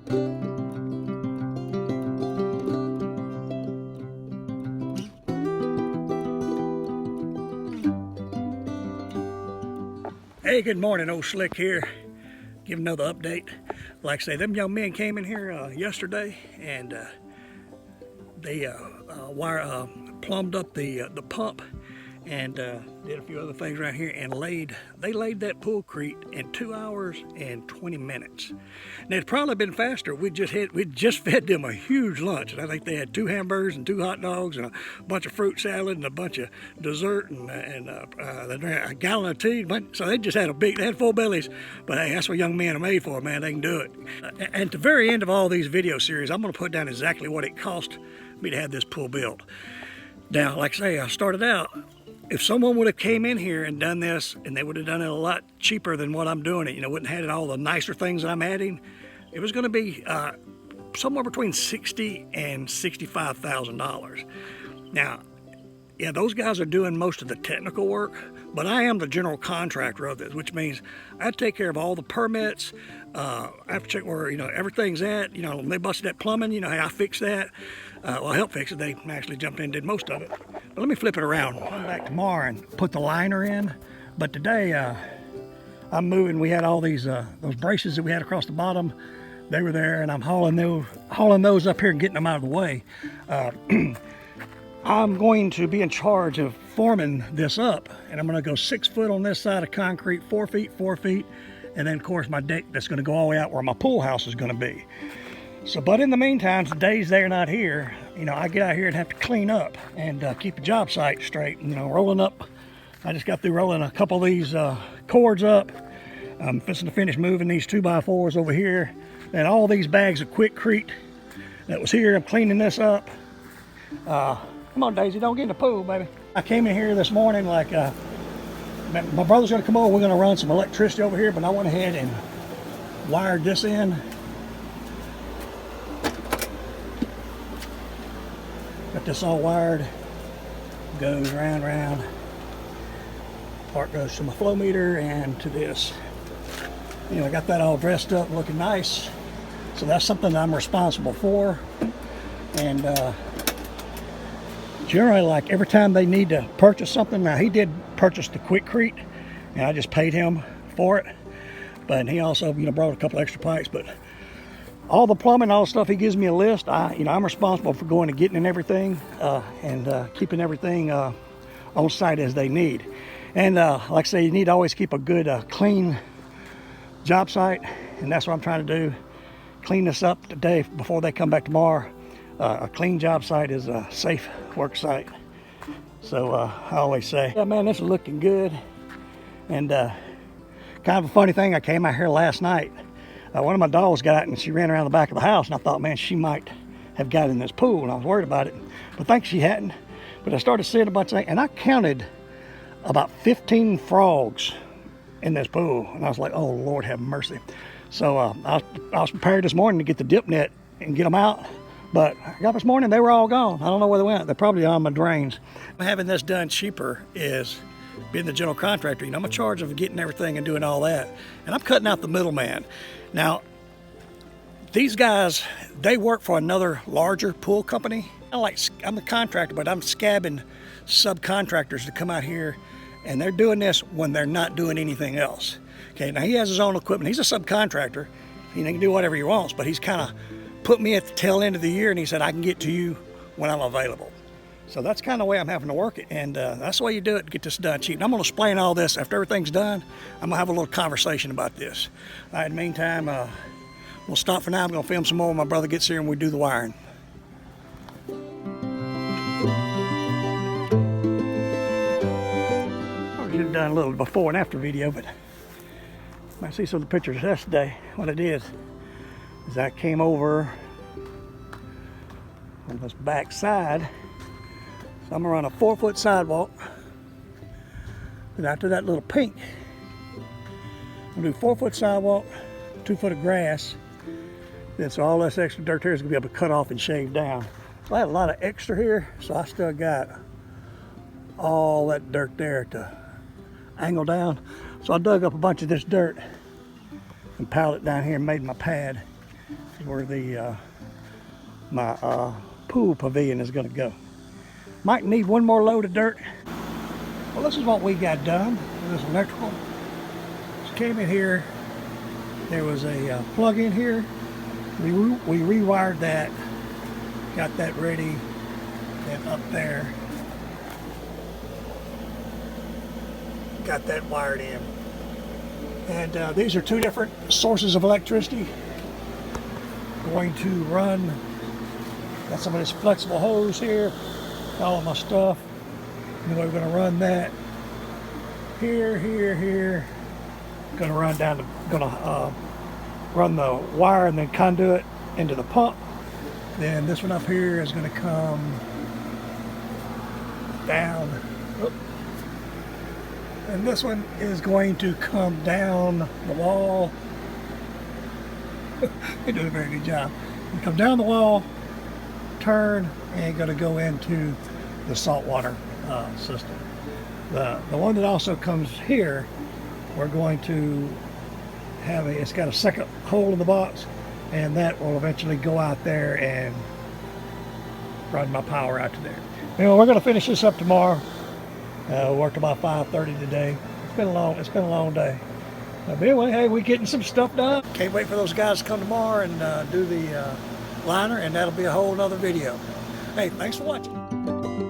Hey, good morning, old Slick here. Give another update. Like I say, them young men came in here yesterday and they plumbed up the pump and did a few other things right here and they laid that Poolcrete in 2 hours and 20 minutes. Now it'd probably been faster. We'd just fed them a huge lunch, and I think they had 2 hamburgers and 2 hot dogs and a bunch of fruit salad and a bunch of dessert and they drank a gallon of tea. So they just had they had full bellies. But hey, that's what young men are made for, man. They can do it. And at the very end of all these video series, I'm going to put down exactly what it cost me to have this pool built. Now, like I say, I started out. If someone would have came in here and done this, and they would have done it a lot cheaper than what I'm doing it, wouldn't have had all the nicer things that I'm adding, it was going to be somewhere between $60,000 and $65,000. Now, yeah, those guys are doing most of the technical work, but I am the general contractor of this, which means I take care of all the permits. I have to check where everything's at. When they busted that plumbing, hey, I fix that. Well, I helped fix it. They actually jumped in and did most of it. But let me flip it around. I'll come back tomorrow and put the liner in. But today, I'm moving. We had all these those braces that we had across the bottom. They were there, and I'm hauling those up here and getting them out of the way. I'm going to be in charge of forming this up, and I'm going to go 6 foot on this side of concrete, 4 feet, 4 feet, and then of course my deck that's going to go all the way out where my pool house is going to be. So, but in the meantime, the days they're not here, I get out here and have to clean up and keep the job site straight. Rolling up. I just got through rolling a couple of these cords up. I'm fixing to finish moving these 2x4s over here, and all these bags of Quikrete that was here. I'm cleaning this up. Come on, Daisy, don't get in the pool, baby. I came in here this morning like my brother's gonna come over. We're gonna run some electricity over here, but I went ahead and wired this in. Got this all wired. Goes round. Part goes to my flow meter and to this. I got that all dressed up, looking nice. So that's something that I'm responsible for. And generally, like every time they need to purchase something, now he did purchase the Quikrete, and I just paid him for it. But he also, brought a couple extra pipes. But all the plumbing, all the stuff, he gives me a list. I'm responsible for going and getting in everything and keeping everything on site as they need. And like I say, you need to always keep a good, clean job site, and that's what I'm trying to do. Clean this up today before they come back tomorrow. A clean job site is a safe work site. So I always say, yeah, man, this is looking good. And kind of a funny thing, I came out here last night. One of my dogs got out and she ran around the back of the house, and I thought, man, she might have got in this pool, and I was worried about it. But thanks she hadn't. But I started seeing a bunch of things, and I counted about 15 frogs in this pool. And I was like, oh, Lord have mercy. So I was prepared this morning to get the dip net and get them out. But I got this morning, they were all gone. I don't know where they went. They're probably on my drains. Having this done cheaper is being the general contractor. I'm in charge of getting everything and doing all that. And I'm cutting out the middleman. Now, these guys, they work for another larger pool company. I'm the contractor, but I'm scabbing subcontractors to come out here, and they're doing this when they're not doing anything else. Okay, now he has his own equipment. He's a subcontractor. He can do whatever he wants, but he's kind of put me at the tail end of the year, and he said, I can get to you when I'm available. So that's kind of the way I'm having to work it, and that's the way you do it to get this done cheap. And I'm going to explain all this after everything's done. I'm going to have a little conversation about this. All right, in the meantime, we'll stop for now. I'm going to film some more when my brother gets here and we do the wiring. I should have done a little before and after video, but you might see some of the pictures yesterday. What I did is I came over on this back side. So I'm gonna run a 4-foot sidewalk. And after that little pink, I'm gonna do 4-foot sidewalk, 2 foot of grass. Then so all this extra dirt here is gonna be able to cut off and shave down. So I had a lot of extra here, so I still got all that dirt there to angle down. So I dug up a bunch of this dirt and piled it down here and made my pad. where the my pool pavilion is going to go. Might need one more load of dirt. Well, this is what we got done with this electrical. Just came in here. There was a plug in here. We rewired that. Got that ready. Then up there, got that wired in. And these are two different sources of electricity. Going to run. Got some of this flexible hose here. All of my stuff. And we're going to run that here, here, here. Going to run down. Run the wire and then conduit into the pump. Then this one up here is going to come down. Oop. And this one is going to come down the wall. They do a very good job. You come down the wall, turn, and going to go into the saltwater system. The one that also comes here, we're going to have it's got a second hole in the box, and that will eventually go out there and run my power out to there. Anyway, we're going to finish this up tomorrow. Worked about 5:30 today. It's been a long day. But anyway, hey, we're getting some stuff done. Can't wait for those guys to come tomorrow and do the liner, and that'll be a whole nother video. Hey, thanks for watching.